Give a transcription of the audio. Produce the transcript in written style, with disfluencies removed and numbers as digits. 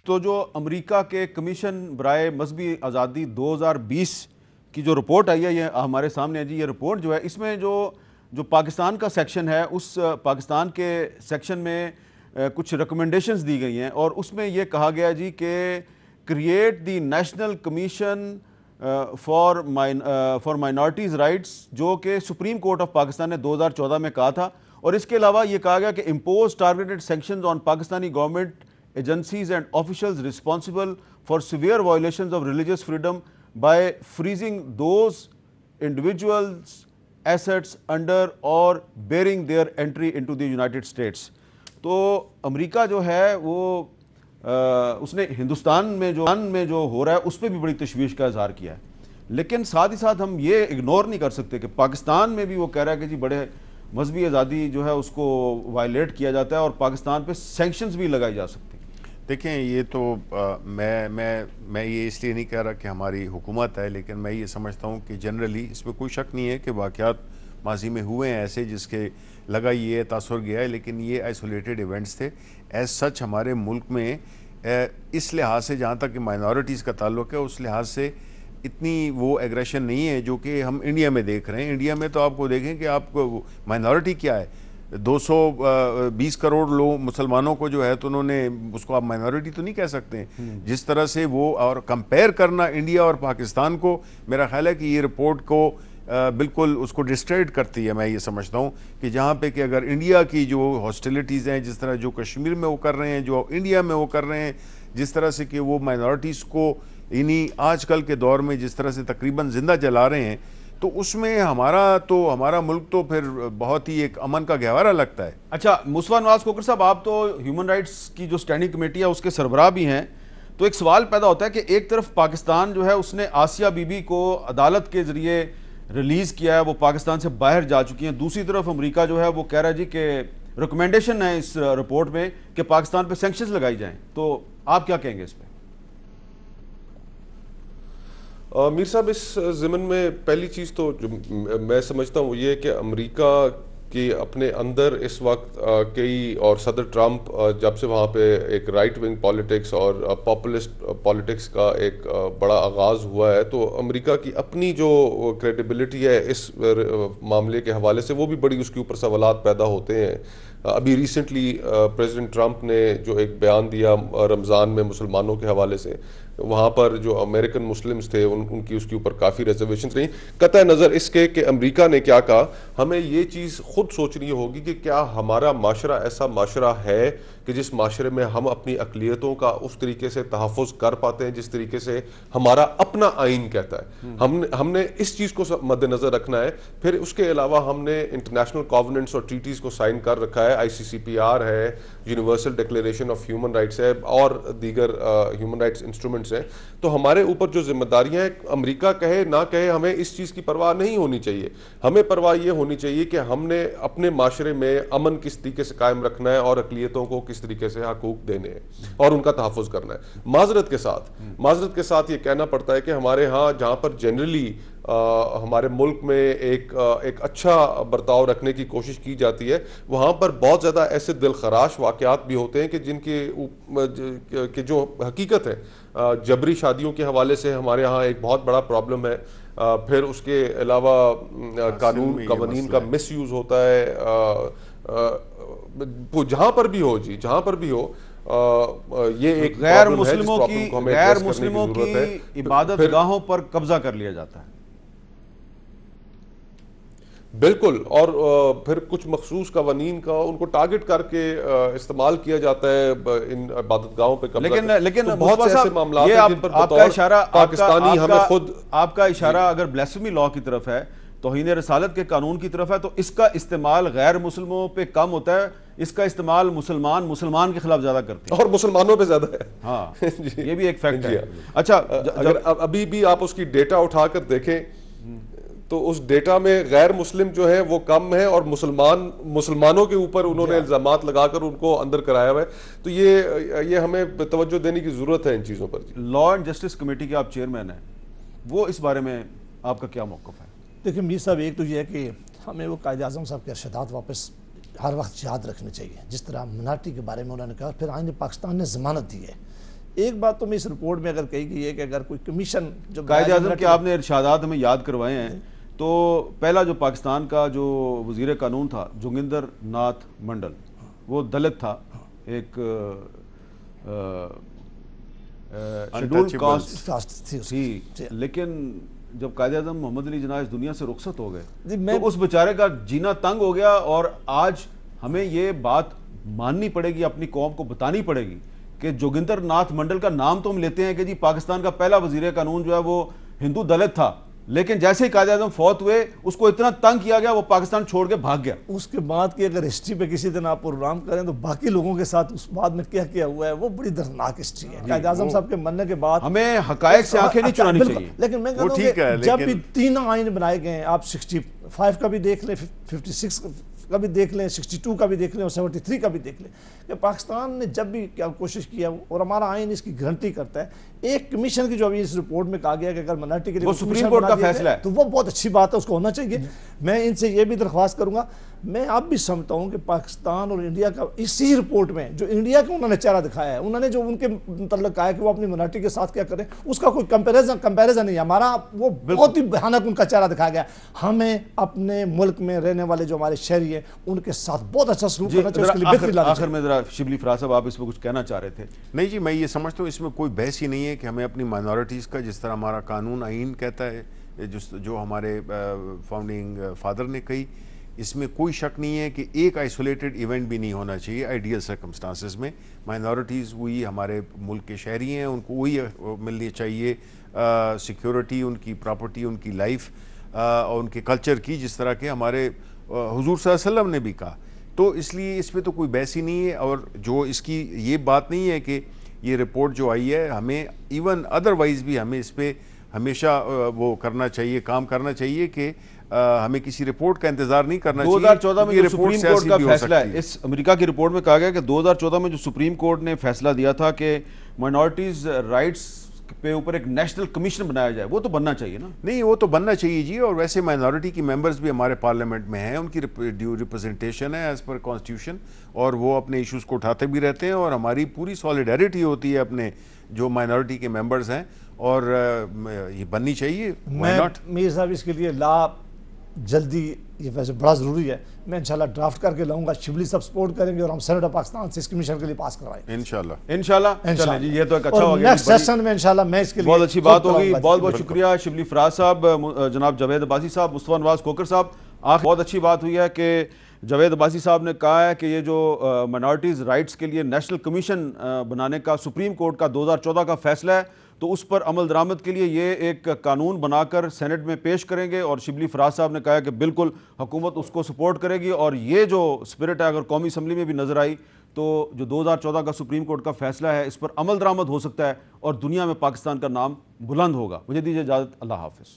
تو جو امریکہ کے کمیشن برائے مذہبی آزادی 2020 کی جو رپورٹ آئی ہے یہ ہمارے سامنے ہے جی. یہ رپورٹ جو ہے اس میں جو پاکستان کا سیکشن ہے اس پاکستان کے سیکشن میں کچھ ریکمنڈیشنز دی گئی ہیں اور اس میں یہ کہا گیا جی کہ create the national commission for minorities rights, جو کہ سپریم کورٹ آف پاکستان نے 2014 میں کہا تھا. اور اس کے علاوہ یہ کہا گیا کہ impose targeted sanctions on Pakistani government agencies and officials responsible for severe violations of religious freedom by freezing those individuals assets and or barring their entry into the United States. تو امریکہ جو ہے وہ اس نے ہندوستان میں جو ہو رہا ہے اس پہ بھی بڑی تشویش کا اظہار کیا ہے، لیکن ساتھ ہی ساتھ ہم یہ اگنور نہیں کر سکتے کہ پاکستان میں بھی وہ کہہ رہا ہے کہ جی بڑے مذہبی آزادی جو ہے اس کو وائلیٹ کیا جاتا ہے اور پاکستان پہ سینکشنز بھی لگائی جا سکتی. دیکھیں یہ تو میں یہ اس لیے نہیں کہہ رہا کہ ہماری حکومت ہے، لیکن میں یہ سمجھتا ہوں کہ جنرلی اس میں کوئی شک نہیں ہے کہ واقعات ماضی میں ہوئے ہیں ایسے جس کے لگا یہ تاثر گیا ہے، لیکن یہ آئسولیٹڈ ایونٹس تھے. ایز سچ ہمارے ملک میں اس لحاظ سے جہاں تک کہ مائنورٹیز کا تعلق ہے اس لحاظ سے اتنی وہ ایگریشن نہیں ہے جو کہ ہم انڈیا میں دیکھ رہے ہیں. انڈیا میں تو آپ کو دیکھیں کہ آپ کو مائنورٹی کیا ہے، 220 کروڑ لوگ مسلمانوں کو جو ہے تو انہوں نے اس کو آپ مائنورٹی تو نہیں کہہ سکتے جس طرح سے وہ. اور کمپیئر کرنا انڈیا اور پاکستان کو، میرا خیال ہے کہ یہ رپورٹ کو بالکل اس کو ڈسٹریٹ کرتی ہے. میں یہ سمجھتا ہوں کہ جہاں پہ کہ اگر انڈیا کی جو ہاسٹیلٹیز ہیں، جس طرح جو کشمیر میں وہ کر رہے ہیں، جو انڈیا میں وہ کر رہے ہیں، جس طرح سے کہ وہ مائنورٹیز کو آج کل کے دور میں جس طرح سے تقریباً زندہ جلا رہے ہیں، تو اس میں ہمارا ملک تو پھر بہت ہی ایک امن کا گہوارہ لگتا ہے. اچھا مصطفیٰ نواز کھوکھر صاحب، آپ تو ہیومن رائٹس کی جو اسٹینڈنگ کمیٹی ہے اس کے سربراہ بھی ہیں، تو ایک سوال پیدا ہوتا ہے کہ ایک طرف پاکستان جو ہے اس نے آسیہ بی بی کو عدالت کے ذریعے ریلیز کیا ہے، وہ پاکستان سے باہر جا چکی ہیں، دوسری طرف امریکہ جو ہے وہ کہہ رہا ہے جی کہ ریکمنڈیشن ہے اس رپورٹ میں کہ پاکستان پہ سینکشنز لگائی جائیں. تو آپ کیا کہیں گے اس پہ؟ میر صاحب، اس ضمن میں پہلی چیز تو جو میں سمجھتا ہوں وہ یہ کہ امریکہ کی اپنے اندر اس وقت کئی، اور صدر ٹرمپ جب سے وہاں پہ ایک رائٹ ونگ پالیٹکس اور پاپولسٹ پالیٹکس کا ایک بڑا آغاز ہوا ہے، تو امریکہ کی اپنی جو کریڈیبلٹی ہے اس معاملے کے حوالے سے وہ بھی بڑی اس کے اوپر سوالات پیدا ہوتے ہیں. ابھی ریسنٹلی پریزیڈنٹ ٹرمپ نے جو ایک بیان دیا رمضان میں مسلمانوں کے حوالے سے، وہاں پر جو امریکن مسلمز تھے ان کی اس کے اوپر کافی ریزرویشنز رہیں. قطع نظر اس کے کہ امریکہ نے کیا کہا، ہمیں یہ چیز خود سوچنی ہوگی کہ کیا ہمارا معاشرہ ایسا معاشرہ ہے کہ جس معاشرے میں ہم اپنی اقلیتوں کا اس طریقے سے تحفظ کر پاتے ہیں جس طریقے سے ہمارا اپنا آئین کہتا ہے. ہم نے اس چیز کو مد نظر رکھنا ہے. پھر اس کے علاوہ ہم نے انٹرنیشنل کووننٹس اور ٹریٹیز کو سائن کر رکھا ہے، ICCPR ہے، universal declaration of human rights ہے، اور دیگر ہیومن رائٹس انسٹرومنٹس ہیں. تو ہمارے اوپر جو ذمہ داریاں ہیں، امریکہ کہے نہ کہے، ہمیں اس چیز کی پرواہ نہیں ہونی چاہیے. ہمیں پرواہ یہ ہونی چاہیے کہ ہم نے اپنے معاشرے میں امن کس طریقے سے قائم رکھنا ہے اور اقلیتوں کو کس طریقے سے حقوق دینے ہیں اور ان کا تحفظ کرنا ہے. معذرت کے ساتھ یہ کہنا پڑتا ہے کہ ہمارے ہاں جہاں پر جنرلی ہمارے ملک میں ایک اچھا برتاؤ رکھنے کی کوشش کی جاتی ہے، وہاں پر بہت زیادہ ایسے دل خراش واقعات بھی ہوتے ہیں کہ جن کی جو حقیقت ہے جبری شادیوں کے حوالے سے ہمارے ہاں ایک بہت بڑا پرابلم ہے. پھر اس کے علاوہ قوانین کا مس یوز ہوتا ہے، جہاں پر بھی ہو یہ ایک غیر مسلموں کی عبادت گاہوں پر قبضہ کر لیا جاتا ہے. بالکل. اور پھر کچھ مخصوص قوانین کا ان کو ٹارگٹ کر کے استعمال کیا جاتا ہے ان عبادت گاہوں پہ قبضہ. لیکن بہت سے ایسے معاملات ہیں جن پر پاکستانی ہمیں خود آپ کا اشارہ اگر بلیسفمی لا کی طرف ہے، توہین رسالت کے قانون کی طرف ہے، تو اس کا استعمال غیر مسلموں پہ کم ہوتا ہے، اس کا استعمال مسلمان کے خلاف زیادہ کرتے ہیں اور مسلمانوں پہ زیادہ ہے. ہاں یہ بھی ایک فیکٹ ہے. اچھا اگر ابھی بھی آپ اس کی ڈیٹا اٹھا کر دیکھیں تو اس ڈیٹا میں غیر مسلم جو ہیں وہ کم ہیں اور مسلمانوں کے اوپر انہوں نے الزامات لگا کر ان کو اندر کرایا ہوا ہے. تو یہ ہمیں توجہ دینے کی ضرورت ہے ان چیزوں پر. لا اینڈ جسٹس کمیٹی کے آپ چیئرمین ہیں، وہ اس بارے میں آپ کا کیا موقف ہے؟ دیکھیں میر صاحب، ایک تو یہ ہے کہ ہمیں وہ قائد اعظم صاحب کے ارشادات واپس ہر وقت یاد رکھنے چاہیے. جس طرح مناٹی کے بارے میں انہوں نے کہا، پھر آئین پاکستان نے ضمانت دی ہے ایک بات تو میں اس رپورٹ میں اگر کہی گئی ہے کہ اگر کوئی کمیشن جو قائد اعظم کے آپ نے ارشادات ہمیں یاد کروائے ہیں، تو پہلا جو پاکستان کا جو وزیر قانون تھا جوگندر ناتھ منڈل، وہ دلت تھا، ایک شیڈول کاسٹ تھی، لیکن جب قائد اعظم محمد علی جناح اس دنیا سے رخصت ہو گئے تو اس بیچارے کا جینا تنگ ہو گیا، اور آج ہمیں یہ بات ماننی پڑے گی، اپنی قوم کو بتانی پڑے گی کہ جوگندر ناتھ منڈل کا نام تو ہم لیتے ہیں کہ جی پاکستان کا پہلا وزیر قانون جو ہے وہ ہندو دلت تھا، لیکن جیسے ہی قائد اعظم فوت ہوئے اس کو اتنا تنگ کیا گیا وہ پاکستان چھوڑ کے بھاگ گیا۔ اس کے بعد کی اگر ہسٹری پہ کسی دن آپ پروگرام کریں تو باقی لوگوں کے ساتھ اس بعد میں کیا کیا ہوا ہے وہ بڑی دردناک ہسٹری ہے۔ قائد اعظم صاحب کے مرنے کے بعد ہمیں حقائق سے آنکھیں نہیں چرانی چاہیے، لیکن میں کہتا ہوں کہ جب بھی تینوں آئین بنائے گئے ہیں، آپ 65 کا بھی دیکھ لیں، 56 کا بھی دیکھ لیں، 62 کا بھی دیکھ لیں اور 73 کا بھی دیکھ لیں، کہ پاکستان نے جب بھی کیا کوشش کیا، اور ہمارا آئین اس کی گارنٹی کرتا ہے، ایک کمیشن کی جو ابھی اس رپورٹ میں کہا گیا کہ اگر منارٹی کے لیے وہ سپریم کورٹ کا فیصلہ ہے تو وہ بہت اچھی بات ہے، اس کو ہونا چاہیے۔ میں ان سے یہ بھی درخواست کروں گا، میں اب بھی سمجھتا ہوں کہ پاکستان اور انڈیا کا اسی رپورٹ میں جو انڈیا کا انہوں نے چہرہ دکھایا ہے، انہوں نے جو ان کے متعلق کہا ہے کہ وہ اپنی منارٹی کے ساتھ کیا کریں، اس کا کوئی کمپیریزن نہیں ہے، ہمارا وہ بہت ہی بھیانک ان کا چہرہ دکھایا گیا۔ ہمیں اپنے ملک میں رہنے والے جو ہمارے شہری ہیں ان کے ساتھ بہت اچھا سلوک کرنا چاہیے، اس کے لیے بہتری لانا چاہیے۔ آخر میں ذرا شبلی فراز صاحب آپ اس پہ کچھ کہنا چاہ رہے تھے؟ نہیں جی، میں یہ سمجھتا ہوں اس میں کوئی بحث ہی نہیں ہے کہ ہمیں اپنی مائنورٹیز کا، جس طرح ہمارا قانون آئین کہتا ہے، جو ہمارے فاؤنڈنگ فادر نے کہی، اس میں کوئی شک نہیں ہے کہ ایک آئسولیٹڈ ایونٹ بھی نہیں ہونا چاہیے۔ آئیڈیل سرکمسٹانسز میں مائنورٹیز وہی ہمارے ملک کے شہری ہیں، ان کو وہی ملنی چاہیے سیکیورٹی، ان کی پراپرٹی، ان کی لائف اور ان کے کلچر کی، جس طرح کہ ہمارے حضور صلی اللہ علیہ وسلم نے بھی کہا۔ تو اس لیے اس پہ تو کوئی بحث ہی نہیں ہے، اور جو اس کی یہ بات نہیں ہے کہ یہ رپورٹ جو آئی ہے، ہمیں ایون ادروائز بھی ہمیں اس پہ ہمیشہ وہ کرنا چاہیے، کام کرنا چاہیے کہ ہمیں کسی رپورٹ کا انتظار نہیں کرنا چاہیے۔ 2014 میں جو سپریم کورٹ کا فیصلہ ہے، اس امریکہ کی رپورٹ میں کہا گیا کہ 2014 میں جو سپریم کورٹ نے فیصلہ دیا تھا کہ مائنورٹیز رائٹس پہ اوپر ایک نیشنل کمیشن بنایا جائے، وہ تو بننا چاہیے نا؟ نہیں، وہ تو بننا چاہیے جی، اور ویسے مائنورٹی کی ممبرز بھی ہمارے پارلیمنٹ میں ہیں، ان کی ڈیو ریپرزنٹیشن ہے ایز پر کانسٹیٹیوشن، اور وہ اپنے ایشوز کو اٹھاتے بھی رہتے ہیں، اور ہماری پوری سالیڈیرٹی ہوتی ہے اپنے جو مائنورٹی کے ممبرز ہیں، اور یہ بننی چاہیے۔ میر صاحب اس کے لیے لا جلدی، یہ ویسے بڑا ضروری ہے، میں انشاءاللہ ڈرافٹ کر کے لاؤں گا، شبلی سب سپورٹ کریں گے اور ہم سینیٹ آف پاکستان سے اس کمیشن کے لیے پاس کروائیں انشاءاللہ۔ چلیں جی، یہ تو ایک اچھا ہو گیا، نیکسٹ سیشن میں انشاءاللہ میں اس کے لیے بہت اچھی بات ہوگی۔ بہت بہت شکریہ شبلی فراز صاحب، جناب جاوید عباسی صاحب، مصطفیٰ نواز کھوکر صاحب۔ بہت اچھی بات ہوئی ہے کہ جاوید عباسی صاحب نے کہا ہے کہ یہ جو مائنورٹیز رائٹس کے لیے نیشنل کمیشن بنانے کا سپریم کورٹ کا 2014 کا فیصلہ ہے، تو اس پر عمل درآمد کے لیے یہ ایک قانون بنا کر سینٹ میں پیش کریں گے، اور شبلی فراز صاحب نے کہا کہ بالکل حکومت اس کو سپورٹ کرے گی، اور یہ جو سپرٹ ہے اگر قومی اسمبلی میں بھی نظر آئی تو جو 2014 کا سپریم کورٹ کا فیصلہ ہے اس پر عمل درآمد ہو سکتا ہے، اور دنیا میں پاکستان کا نام بلند ہوگا۔ مجھے دیجیے اجازت، اللہ حافظ۔